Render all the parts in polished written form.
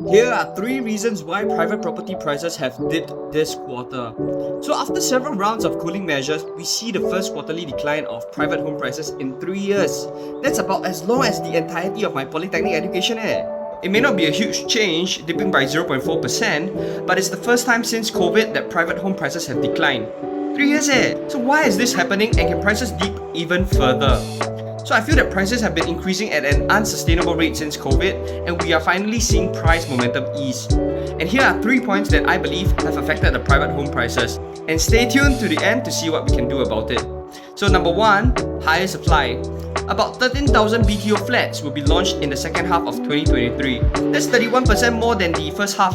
Here are 3 reasons why private property prices have dipped this quarter. So after several rounds of cooling measures, we see the first quarterly decline of private home prices in 3 years. That's about as long as the entirety of my polytechnic education. It may not be a huge change, dipping by 0.4%, but it's the first time since COVID that private home prices have declined. 3 years. So why is this happening, and can prices dip even further? So I feel that prices have been increasing at an unsustainable rate since COVID, and we are finally seeing price momentum ease. And here are 3 points that I believe have affected the private home prices. And stay tuned to the end to see what we can do about it. So number 1, higher supply. About 13,000 BTO flats will be launched in the second half of 2023. That's 31% more than the first half.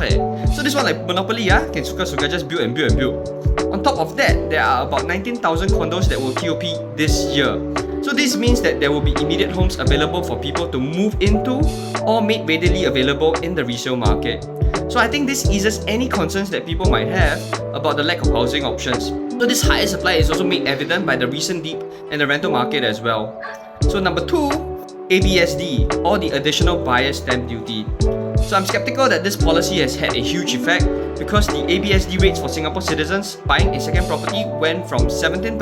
So this one like Monopoly, can suka-suka just build and build and build. On top of that, there are about 19,000 condos that will TOP this year. So this means that there will be immediate homes available for people to move into or made readily available in the resale market. So I think this eases any concerns that people might have about the lack of housing options. So this higher supply is also made evident by the recent dip in the rental market as well. So number 2, ABSD, or the Additional Buyer's Stamp Duty. So I'm skeptical that this policy has had a huge effect because the ABSD rates for Singapore citizens buying a second property went from 17%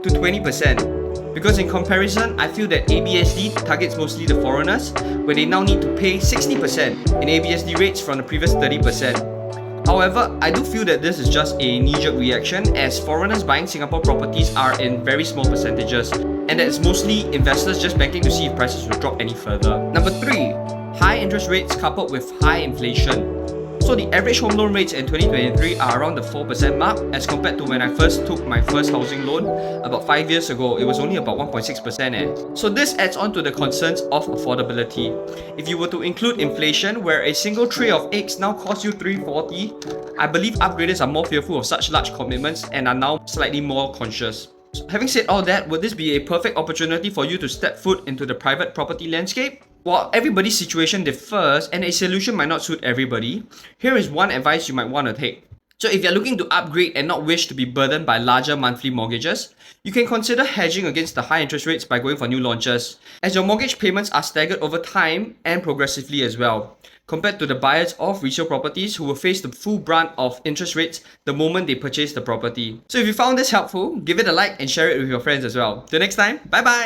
to 20%. Because in comparison, I feel that ABSD targets mostly the foreigners, where they now need to pay 60% in ABSD rates from the previous 30%. However, I do feel that this is just a knee-jerk reaction, as foreigners buying Singapore properties are in very small percentages, and that it's mostly investors just banking to see if prices will drop any further. Number 3, high interest rates coupled with high inflation. So the average home loan rates in 2023 are around the 4% mark, as compared to when I first took my first housing loan about 5 years ago. It was only about 1.6%. So this adds on to the concerns of affordability. If you were to include inflation, where a single tray of eggs now costs you $3.40, I believe upgraders are more fearful of such large commitments and are now slightly more conscious. So having said all that, would this be a perfect opportunity for you to step foot into the private property landscape? While everybody's situation differs and a solution might not suit everybody, here is one advice you might want to take. So if you're looking to upgrade and not wish to be burdened by larger monthly mortgages, you can consider hedging against the high interest rates by going for new launches, as your mortgage payments are staggered over time and progressively as well, compared to the buyers of resale properties who will face the full brunt of interest rates the moment they purchase the property. So if you found this helpful, give it a like and share it with your friends as well. Till next time, bye bye!